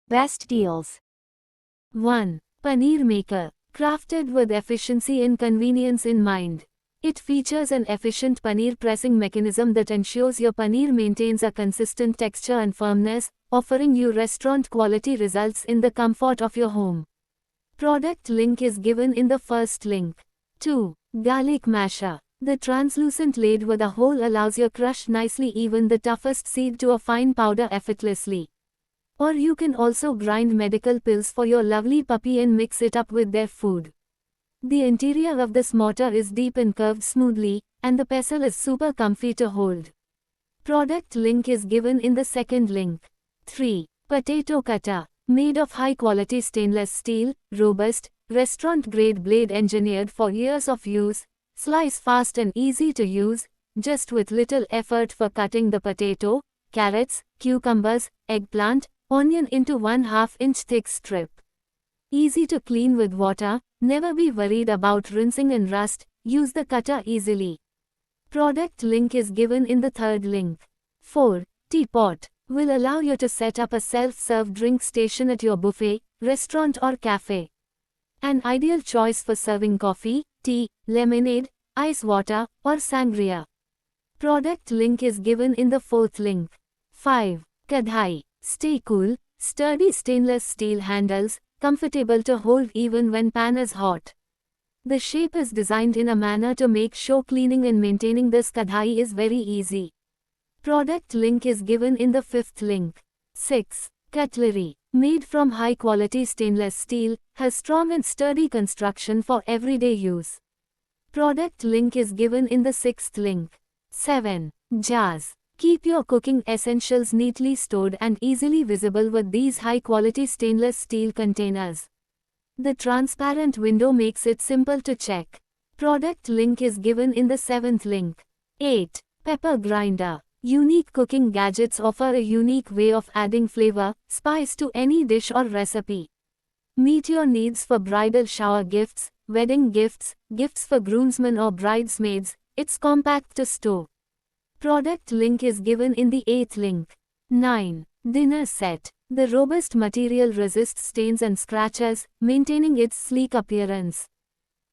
Best deals. 1. Paneer Maker. Crafted with efficiency and convenience in mind. It features an efficient paneer pressing mechanism that ensures your paneer maintains a consistent texture and firmness, offering you restaurant-quality results in the comfort of your home. Product link is given in the first link. 2. Garlic Masher. The translucent blade with a hole allows you to crush nicely even the toughest seed to a fine powder effortlessly. Or you can also grind medical pills for your lovely puppy and mix it up with their food. The interior of this mortar is deep and curved smoothly, and the pestle is super comfy to hold. Product link is given in the second link. 3. Potato Cutter. Made of high-quality stainless steel, robust, restaurant-grade blade engineered for years of use, slice fast and easy to use, just with little effort for cutting the potato, carrots, cucumbers, eggplant, onion into 1/2 inch thick strip. Easy to clean with water, never be worried about rinsing and rust, use the cutter easily. Product link is given in the third link. 4. Teapot. Will allow you to set up a self-serve drink station at your buffet, restaurant or cafe. An ideal choice for serving coffee, tea, lemonade, ice water, or sangria. Product link is given in the fourth link. 5. Kadhai. Stay cool, sturdy stainless steel handles, comfortable to hold even when pan is hot. The shape is designed in a manner to make sure cleaning and maintaining this kadhai is very easy. Product link is given in the fifth link. 6. Cutlery. Made from high-quality stainless steel, has strong and sturdy construction for everyday use. Product link is given in the sixth link. 7. Jars. Keep your cooking essentials neatly stored and easily visible with these high-quality stainless steel containers. The transparent window makes it simple to check. Product link is given in the seventh link. 8. Pepper Grinder. Unique cooking gadgets offer a unique way of adding flavor, spice to any dish or recipe. Meet your needs for bridal shower gifts, wedding gifts, gifts for groomsmen or bridesmaids. It's compact to store. Product link is given in the eighth link. 9. Dinner Set. The robust material resists stains and scratches, maintaining its sleek appearance.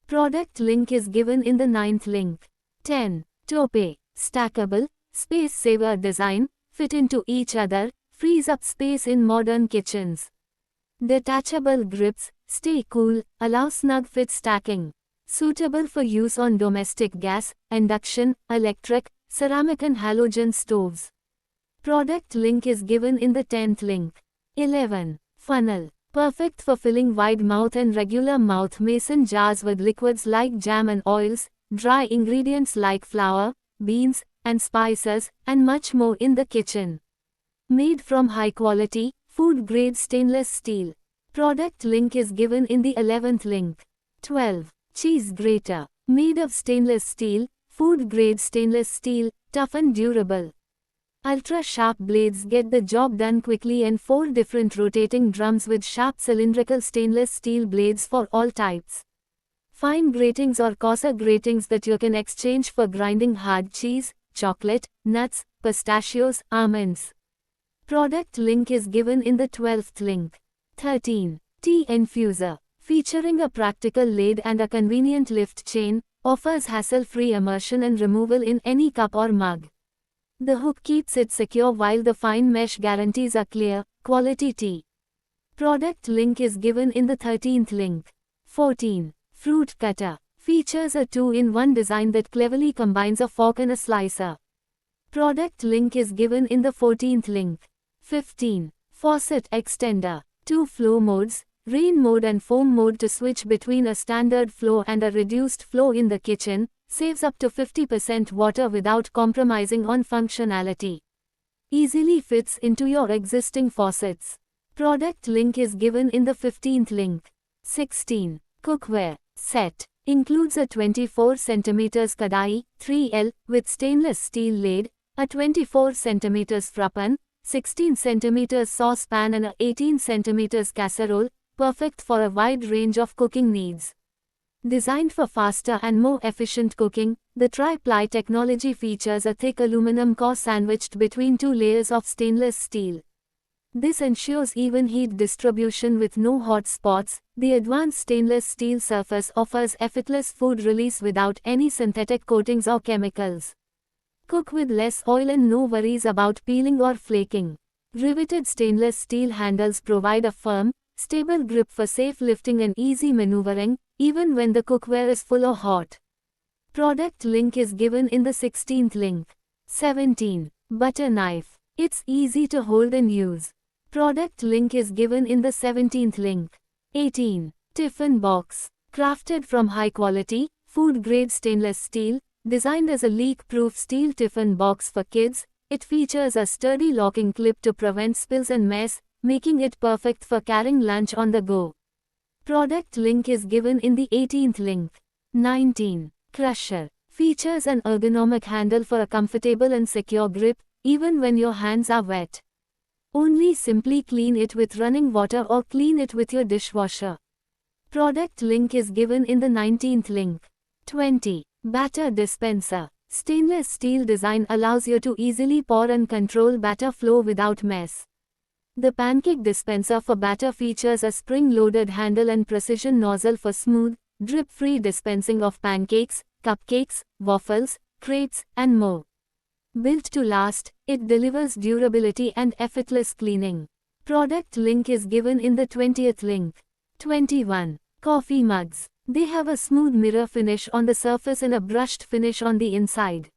Product link is given in the ninth link. 10. Tope. Stackable, space-saver design, fit into each other, frees up space in modern kitchens. Detachable grips, stay cool, allow snug fit stacking. Suitable for use on domestic gas, induction, electric, ceramic and halogen stoves. Product link is given in the 10th link. 11. Funnel. Perfect for filling wide mouth and regular mouth mason jars with liquids like jam and oils, dry ingredients like flour, beans, and spices, and much more in the kitchen. Made from high-quality, food-grade stainless steel. Product link is given in the 11th link. 12. Cheese Grater. Made of stainless steel, food-grade stainless steel, tough and durable. Ultra-sharp blades get the job done quickly, and 4 different rotating drums with sharp cylindrical stainless steel blades for all types. Fine gratings or coarser gratings that you can exchange for grinding hard cheese, chocolate, nuts, pistachios, almonds. Product link is given in the 12th link. 13. Tea Infuser. Featuring a practical lid and a convenient lift chain, offers hassle-free immersion and removal in any cup or mug. The hook keeps it secure while the fine mesh guarantees a clear, quality tea. Product link is given in the 13th link. 14. Fruit Cutter. Features a 2-in-1 design that cleverly combines a fork and a slicer. Product link is given in the 14th link. 15. Faucet Extender. 2 flow modes, rain mode and foam mode to switch between a standard flow and a reduced flow in the kitchen, saves up to 50% water without compromising on functionality. Easily fits into your existing faucets. Product link is given in the 15th link. 16. Cookware Set. Includes a 24 cm kadai, 3L, with stainless steel lid, a 24 cm frappan, 16 cm saucepan and a 18 cm casserole, perfect for a wide range of cooking needs. Designed for faster and more efficient cooking, the tri-ply technology features a thick aluminum core sandwiched between 2 layers of stainless steel. This ensures even heat distribution with no hot spots. The advanced stainless steel surface offers effortless food release without any synthetic coatings or chemicals. Cook with less oil and no worries about peeling or flaking. Riveted stainless steel handles provide a firm, stable grip for safe lifting and easy maneuvering, even when the cookware is full or hot. Product link is given in the 16th link. 17. Butter knife. It's easy to hold and use. Product link is given in the 17th link. 18. Tiffin box. Crafted from high-quality, food-grade stainless steel, designed as a leak-proof steel tiffin box for kids, it features a sturdy locking clip to prevent spills and mess, making it perfect for carrying lunch on the go. Product link is given in the 18th link. 19. Crusher. Features an ergonomic handle for a comfortable and secure grip, even when your hands are wet. Only simply clean it with running water or clean it with your dishwasher. Product link is given in the 19th link. 20. Batter dispenser. Stainless steel design allows you to easily pour and control batter flow without mess. The pancake dispenser for batter features a spring-loaded handle and precision nozzle for smooth, drip-free dispensing of pancakes, cupcakes, waffles, crepes, and more. Built to last, it delivers durability and effortless cleaning. Product link is given in the 20th link. 21. Coffee mugs. They have a smooth mirror finish on the surface and a brushed finish on the inside.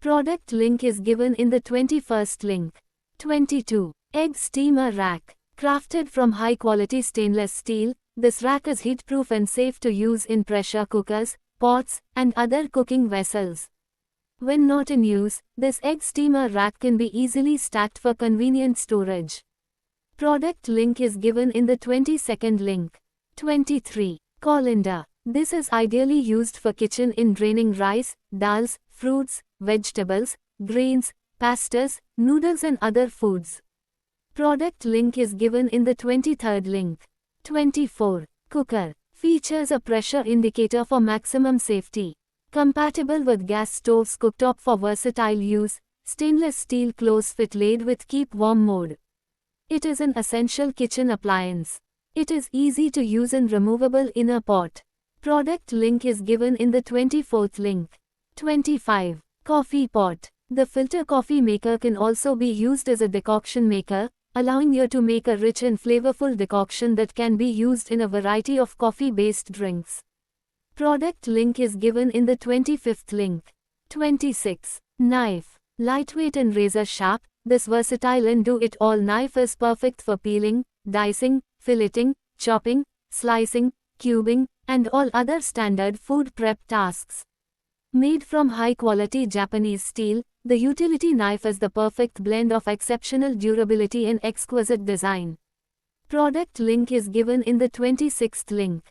Product link is given in the 21st link. 22. Egg steamer rack. Crafted from high-quality stainless steel, this rack is heat-proof and safe to use in pressure cookers, pots, and other cooking vessels. When not in use, this egg steamer rack can be easily stacked for convenient storage. Product link is given in the 22nd link. 23. Colander. This is ideally used for kitchen in draining rice, dals, fruits, vegetables, grains, pastas, noodles and other foods. Product link is given in the 23rd link. 24. Cooker. Features a pressure indicator for maximum safety. Compatible with gas stoves cooktop for versatile use, stainless steel close fit laid with keep warm mode. It is an essential kitchen appliance. It is easy to use and removable inner pot. Product link is given in the 24th link. 25. Coffee pot. The filter coffee maker can also be used as a decoction maker, allowing you to make a rich and flavorful decoction that can be used in a variety of coffee-based drinks. Product link is given in the 25th link. 26. Knife. Lightweight and razor sharp, this versatile and do-it-all knife is perfect for peeling, dicing, filleting, chopping, slicing, cubing, and all other standard food prep tasks. Made from high-quality Japanese steel, the utility knife is the perfect blend of exceptional durability and exquisite design. Product link is given in the 26th link.